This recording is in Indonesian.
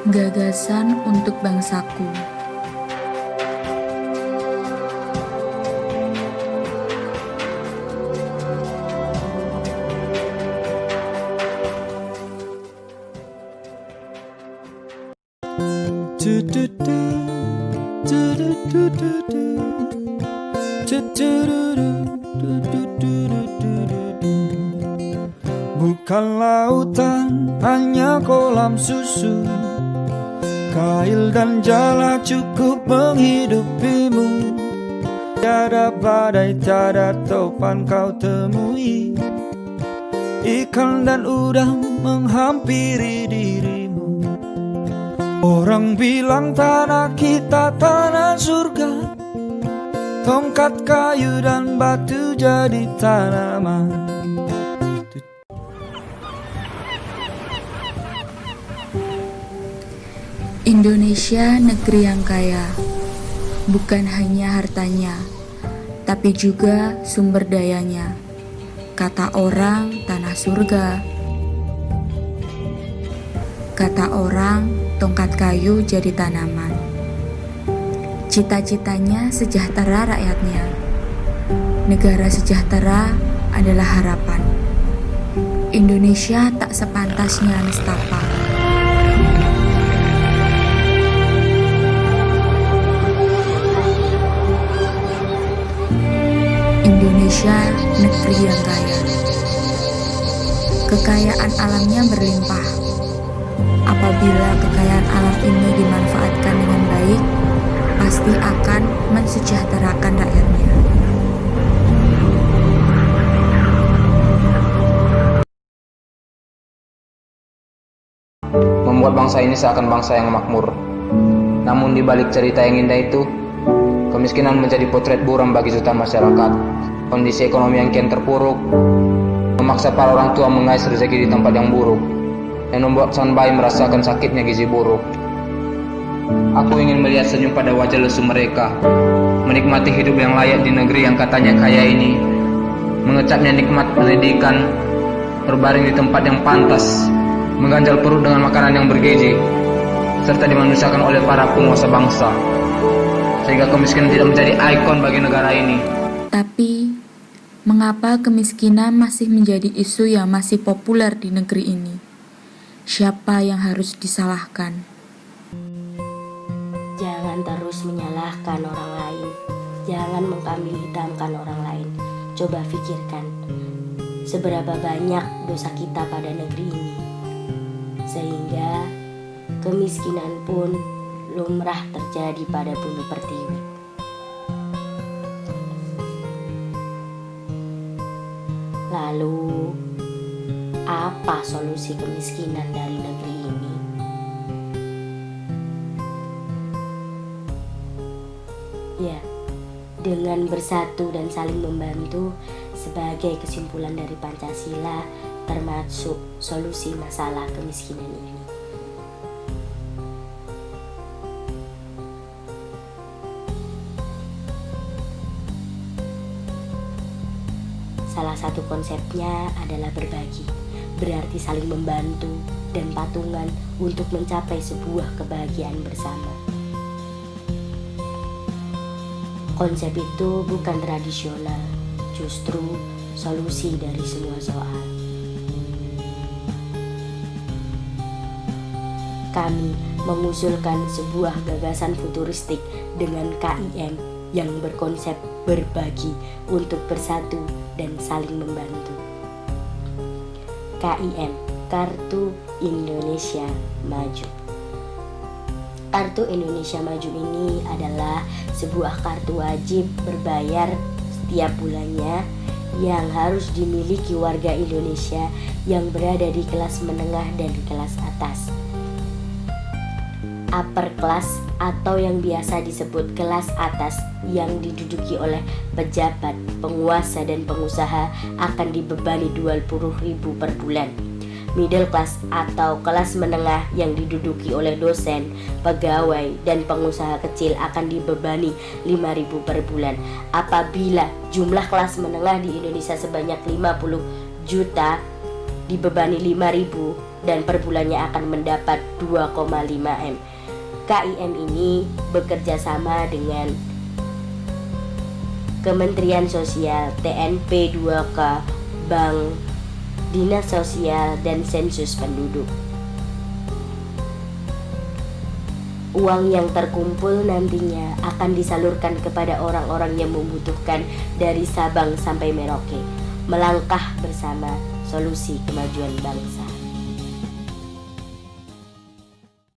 Gagasan untuk bangsaku. Bukan lautan, hanya kolam susu. Kail dan jala cukup menghidupimu. Tiada badai, tiada topan kau temui. Ikan dan udang menghampiri dirimu. Orang bilang tanah kita tanah surga. Tongkat kayu dan batu jadi tanaman. Indonesia negeri yang kaya, bukan hanya hartanya, tapi juga sumber dayanya. Kata orang, tanah surga. Kata orang, tongkat kayu jadi tanaman. Cita-citanya sejahtera rakyatnya. Negara sejahtera adalah harapan. Indonesia tak sepantasnya nestapa. Indonesia negeri yang kaya. Kekayaan alamnya berlimpah. Apabila kekayaan alam ini dimanfaatkan dengan baik, pasti akan mensejahterakan rakyatnya. Membuat bangsa ini seakan bangsa yang makmur. Namun di balik cerita yang indah itu, kemiskinan menjadi potret buram bagi jutaan masyarakat. Kondisi ekonomi yang kian terpuruk memaksa para orang tua mengais rezeki di tempat yang buruk dan membuat sang bayi merasakan sakitnya gizi buruk. Aku ingin melihat senyum pada wajah lesu mereka, menikmati hidup yang layak di negeri yang katanya kaya ini, mengecapnya nikmat pendidikan, berbaring di tempat yang pantas, mengganjal perut dengan makanan yang bergizi, serta dimanusiakan oleh para penguasa bangsa, sehingga kemiskinan tidak menjadi ikon bagi negara ini. Tapi, mengapa kemiskinan masih menjadi isu yang masih populer di negeri ini? Siapa yang harus disalahkan? Jangan terus menyalahkan orang lain. Jangan mengkambing hitamkan orang lain. Coba pikirkan, seberapa banyak dosa kita pada negeri ini, sehingga kemiskinan pun lumrah terjadi pada bumi pertiwi. Lalu, apa solusi kemiskinan dari negeri ini? Ya, dengan bersatu dan saling membantu sebagai kesimpulan dari Pancasila, termasuk solusi masalah kemiskinan ini. Salah satu konsepnya adalah berbagi, berarti saling membantu dan patungan untuk mencapai sebuah kebahagiaan bersama. Konsep itu bukan tradisional, justru solusi dari semua soal. Kami mengusulkan sebuah gagasan futuristik dengan KIM yang berkonsep berbagi untuk bersatu dan saling membantu. KIM, Kartu Indonesia Maju. Kartu Indonesia Maju ini adalah sebuah kartu wajib berbayar setiap bulannya yang harus dimiliki warga Indonesia yang berada di kelas menengah dan kelas atas. Upper class atau yang biasa disebut kelas atas yang diduduki oleh pejabat, penguasa dan pengusaha akan dibebani 20.000 per bulan. Middle class atau kelas menengah yang diduduki oleh dosen, pegawai dan pengusaha kecil akan dibebani 5.000 per bulan. Apabila jumlah kelas menengah di Indonesia sebanyak 50 juta dibebani 5.000 dan per bulannya akan mendapat 2,5 M. KIM ini bekerja sama dengan Kementerian Sosial, TNP 2K, Bank, Dinas Sosial, dan Sensus Penduduk. Uang yang terkumpul nantinya akan disalurkan kepada orang-orang yang membutuhkan dari Sabang sampai Merauke. Melangkah bersama, solusi kemajuan bangsa.